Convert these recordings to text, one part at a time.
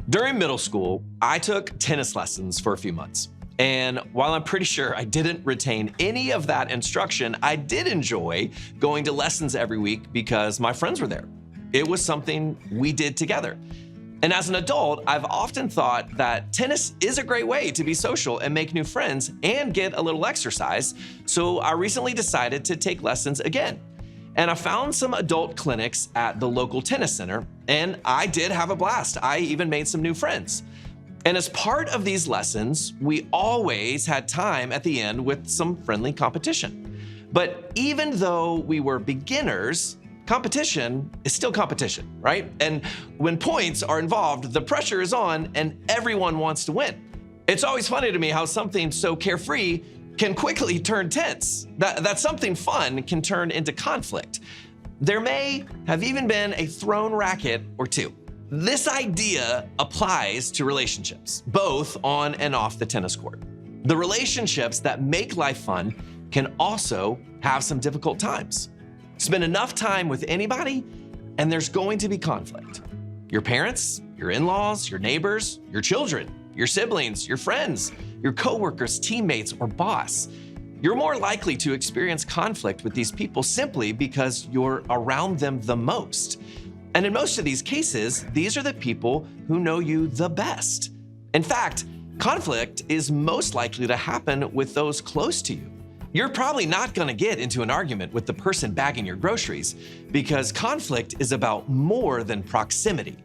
During middle school, I took tennis lessons for a few months. And while I'm pretty sure I didn't retain any of that instruction, I did enjoy going to lessons every week because my friends were there. It was something we did together. And as an adult, I've often thought that tennis is a great way to be social and make new friends and get a little exercise. So I recently decided to take lessons again. And I found some adult clinics at the local tennis center, and I did have a blast. I even made some new friends. And as part of these lessons, we always had time at the end with some friendly competition. But even though we were beginners, competition is still competition, right? And when points are involved, the pressure is on and everyone wants to win. It's always funny to me how something so carefree can quickly turn tense. That something fun can turn into conflict. There may have even been a thrown racket or two. This idea applies to relationships, both on and off the tennis court. The relationships that make life fun can also have some difficult times. Spend enough time with anybody, and there's going to be conflict. Your parents, your in-laws, your neighbors, your children, your siblings, your friends, your coworkers, teammates, or boss. You're more likely to experience conflict with these people simply because you're around them the most. And in most of these cases, these are the people who know you the best. In fact, conflict is most likely to happen with those close to you. You're probably not going to get into an argument with the person bagging your groceries because conflict is about more than proximity.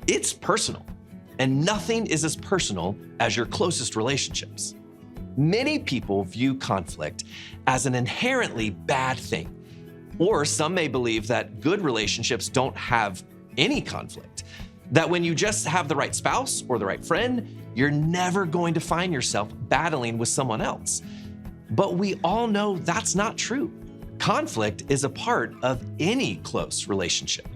It's personal, and nothing is as personal as your closest relationships. Many people view conflict as an inherently bad thing, or some may believe that good relationships don't have any conflict, that when you just have the right spouse or the right friend, you're never going to find yourself battling with someone else. But we all know that's not true. Conflict is a part of any close relationship.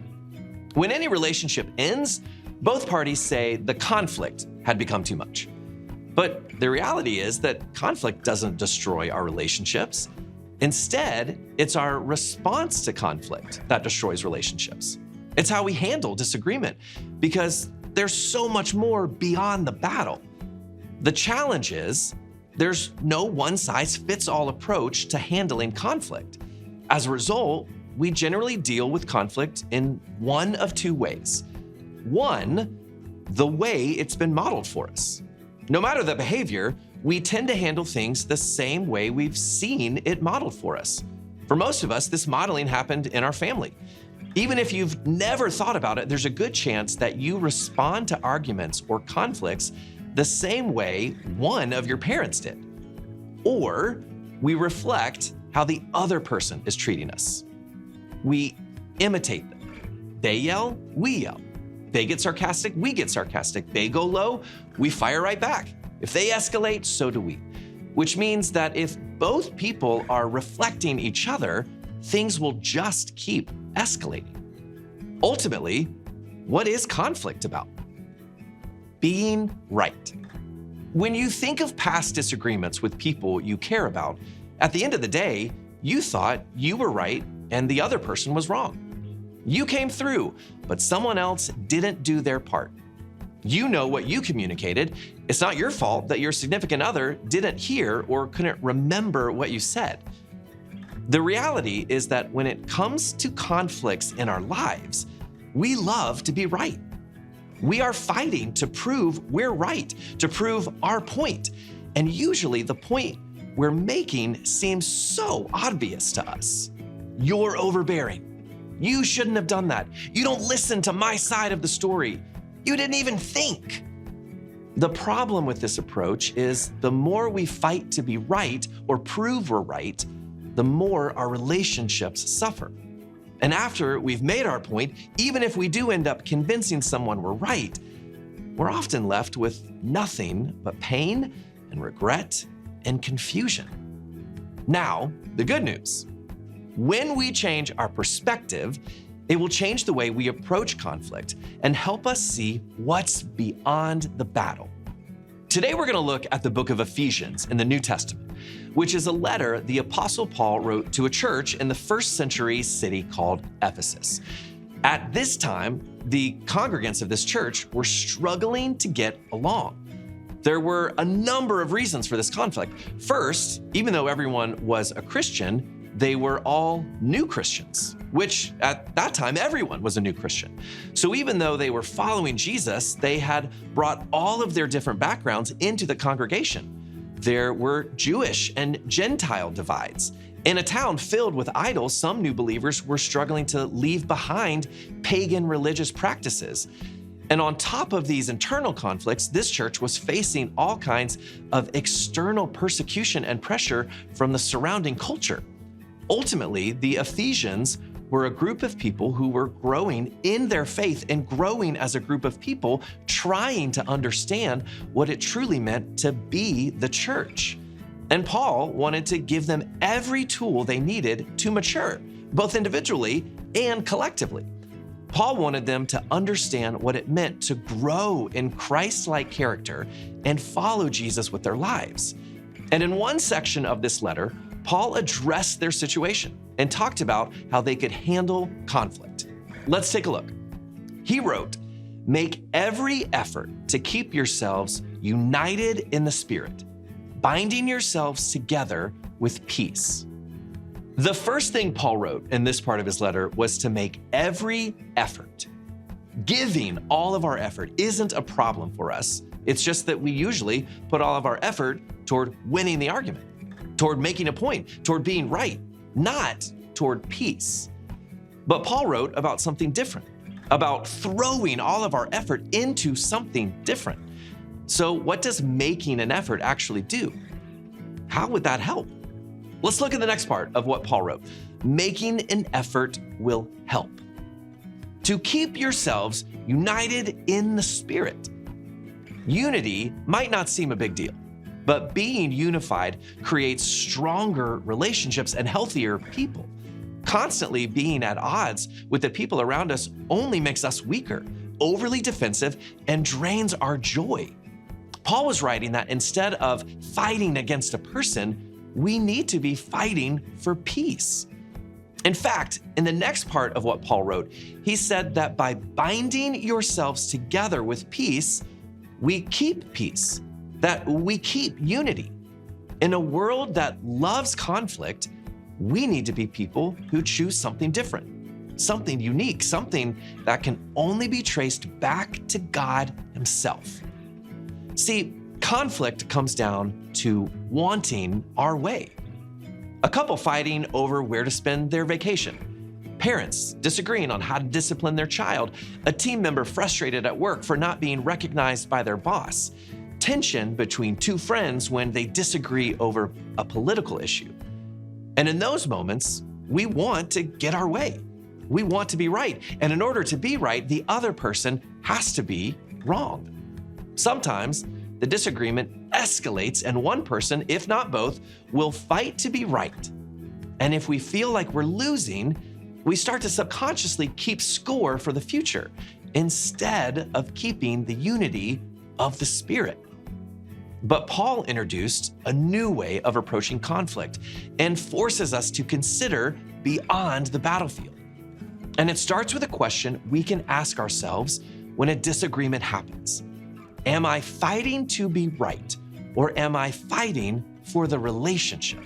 When any relationship ends, both parties say the conflict had become too much. But the reality is that conflict doesn't destroy our relationships. Instead, it's our response to conflict that destroys relationships. It's how we handle disagreement because there's so much more beyond the battle. The challenge is there's no one-size-fits-all approach to handling conflict. As a result, we generally deal with conflict in one of two ways. One, the way it's been modeled for us. No matter the behavior, we tend to handle things the same way we've seen it modeled for us. For most of us, this modeling happened in our family. Even if you've never thought about it, there's a good chance that you respond to arguments or conflicts the same way one of your parents did. Or we reflect how the other person is treating us. We imitate them. They yell, we yell. They get sarcastic, we get sarcastic. They go low, we fire right back. If they escalate, so do we. Which means that if both people are reflecting each other, things will just keep escalating. Ultimately, what is conflict about? Being right. When you think of past disagreements with people you care about, at the end of the day, you thought you were right and the other person was wrong. You came through, but someone else didn't do their part. You know what you communicated. It's not your fault that your significant other didn't hear or couldn't remember what you said. The reality is that when it comes to conflicts in our lives, we love to be right. We are fighting to prove we're right, to prove our point. And usually the point we're making seems so obvious to us. You're overbearing. You shouldn't have done that. You don't listen to my side of the story. You didn't even think. The problem with this approach is the more we fight to be right or prove we're right, the more our relationships suffer. And after we've made our point, even if we do end up convincing someone we're right, we're often left with nothing but pain and regret and confusion. Now, the good news. When we change our perspective, it will change the way we approach conflict and help us see what's beyond the battle. Today, we're going to look at the book of Ephesians in the New Testament, which is a letter the Apostle Paul wrote to a church in the first century city called Ephesus. At this time, the congregants of this church were struggling to get along. There were a number of reasons for this conflict. First, even though everyone was a Christian, they were all new Christians, which at that time, everyone was a new Christian. So even though they were following Jesus, they had brought all of their different backgrounds into the congregation. There were Jewish and Gentile divides. In a town filled with idols, some new believers were struggling to leave behind pagan religious practices. And on top of these internal conflicts, this church was facing all kinds of external persecution and pressure from the surrounding culture. Ultimately, the Ephesians were a group of people who were growing in their faith and growing as a group of people trying to understand what it truly meant to be the church. And Paul wanted to give them every tool they needed to mature, both individually and collectively. Paul wanted them to understand what it meant to grow in Christ-like character and follow Jesus with their lives. And in one section of this letter, Paul addressed their situation and talked about how they could handle conflict. Let's take a look. He wrote, "Make every effort to keep yourselves united in the Spirit, binding yourselves together with peace." The first thing Paul wrote in this part of his letter was to make every effort. Giving all of our effort isn't a problem for us. It's just that we usually put all of our effort toward winning the argument, toward making a point, toward being right, not toward peace. But Paul wrote about something different, about throwing all of our effort into something different. So what does making an effort actually do? How would that help? Let's look at the next part of what Paul wrote. Making an effort will help. To keep yourselves united in the Spirit. Unity might not seem a big deal, but being unified creates stronger relationships and healthier people. Constantly being at odds with the people around us only makes us weaker, overly defensive, and drains our joy. Paul was writing that instead of fighting against a person, we need to be fighting for peace. In fact, in the next part of what Paul wrote, he said that by binding yourselves together with peace, we keep peace, that we keep unity. In a world that loves conflict, we need to be people who choose something different, something unique, something that can only be traced back to God Himself. See, conflict comes down to wanting our way. A couple fighting over where to spend their vacation. Parents disagreeing on how to discipline their child. A team member frustrated at work for not being recognized by their boss. Tension between two friends when they disagree over a political issue. And in those moments, we want to get our way. We want to be right. And in order to be right, the other person has to be wrong. Sometimes the disagreement escalates and one person, if not both, will fight to be right. And if we feel like we're losing, we start to subconsciously keep score for the future instead of keeping the unity of the Spirit. But Paul introduced a new way of approaching conflict and forces us to consider beyond the battlefield. And it starts with a question we can ask ourselves when a disagreement happens. Am I fighting to be right, or am I fighting for the relationship?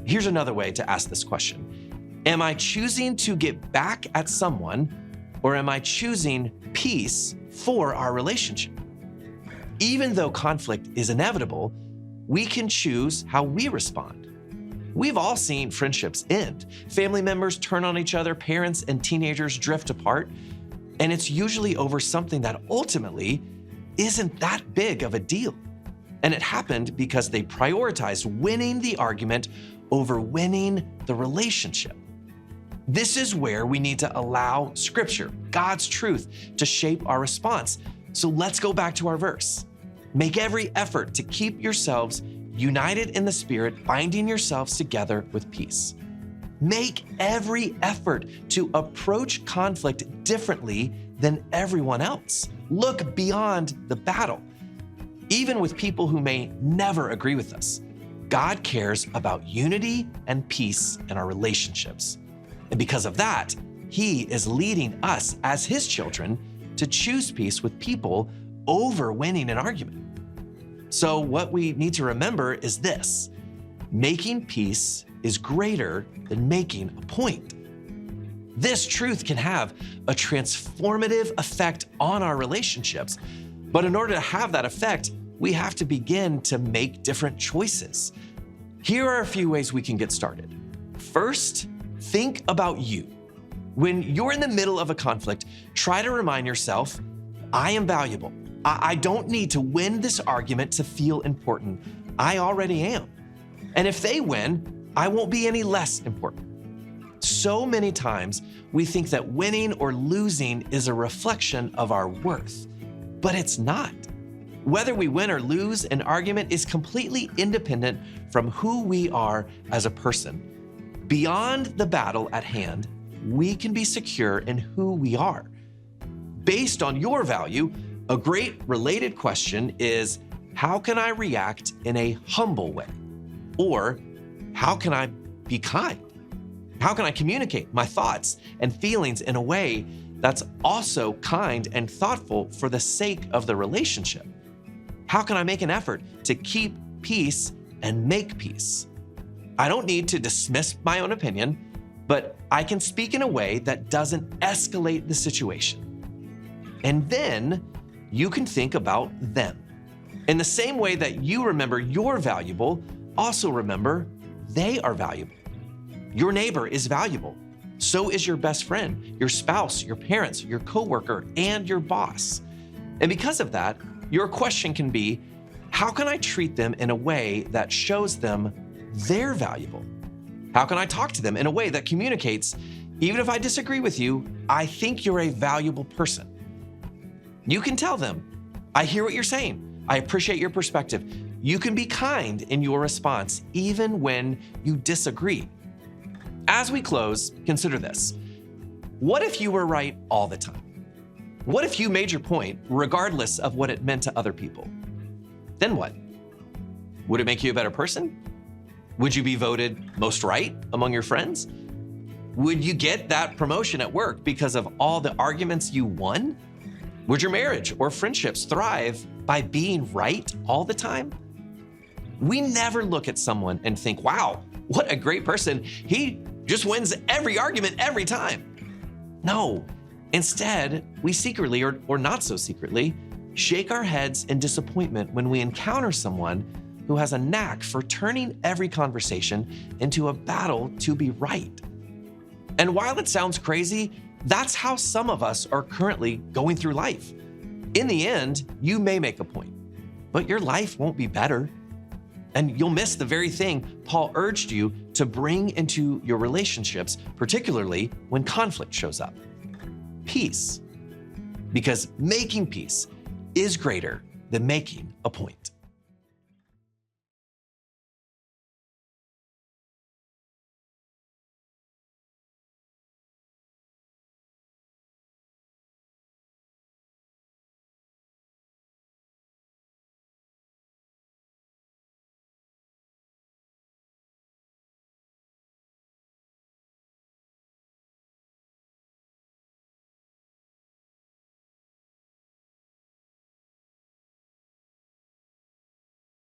Here's another way to ask this question. Am I choosing to get back at someone, or am I choosing peace for our relationship? Even though conflict is inevitable, we can choose how we respond. We've all seen friendships end. Family members turn on each other, parents and teenagers drift apart, and it's usually over something that ultimately isn't that big of a deal. And it happened because they prioritized winning the argument over winning the relationship. This is where we need to allow Scripture, God's truth, to shape our response. So let's go back to our verse. Make every effort to keep yourselves united in the Spirit, binding yourselves together with peace. Make every effort to approach conflict differently than everyone else. Look beyond the battle. Even with people who may never agree with us, God cares about unity and peace in our relationships. And because of that, He is leading us as his children to choose peace with people over winning an argument. So what we need to remember is this: making peace is greater than making a point. This truth can have a transformative effect on our relationships. But in order to have that effect, we have to begin to make different choices. Here are a few ways we can get started. First, think about you. When you're in the middle of a conflict, try to remind yourself, I am valuable. I don't need to win this argument to feel important. I already am. And if they win, I won't be any less important. So many times we think that winning or losing is a reflection of our worth, but it's not. Whether we win or lose an argument is completely independent from who we are as a person. Beyond the battle at hand, we can be secure in who we are. Based on your value, a great related question is, how can I react in a humble way? Or how can I be kind? How can I communicate my thoughts and feelings in a way that's also kind and thoughtful for the sake of the relationship? How can I make an effort to keep peace and make peace? I don't need to dismiss my own opinion, but I can speak in a way that doesn't escalate the situation. And then you can think about them. In the same way that you remember you're valuable, also remember they are valuable. Your neighbor is valuable. So is your best friend, your spouse, your parents, your coworker, and your boss. And because of that, your question can be, how can I treat them in a way that shows them they're valuable? How can I talk to them in a way that communicates, even if I disagree with you, I think you're a valuable person? You can tell them, I hear what you're saying. I appreciate your perspective. You can be kind in your response, even when you disagree. As we close, consider this. What if you were right all the time? What if you made your point regardless of what it meant to other people? Then what? Would it make you a better person? Would you be voted most right among your friends? Would you get that promotion at work because of all the arguments you won? Would your marriage or friendships thrive by being right all the time? We never look at someone and think, wow, what a great person. He just wins every argument every time. No, instead, we secretly, or not so secretly, shake our heads in disappointment when we encounter someone who has a knack for turning every conversation into a battle to be right. And while it sounds crazy, that's how some of us are currently going through life. In the end, you may make a point, but your life won't be better. And you'll miss the very thing Paul urged you to bring into your relationships, particularly when conflict shows up: peace. Because making peace is greater than making a point.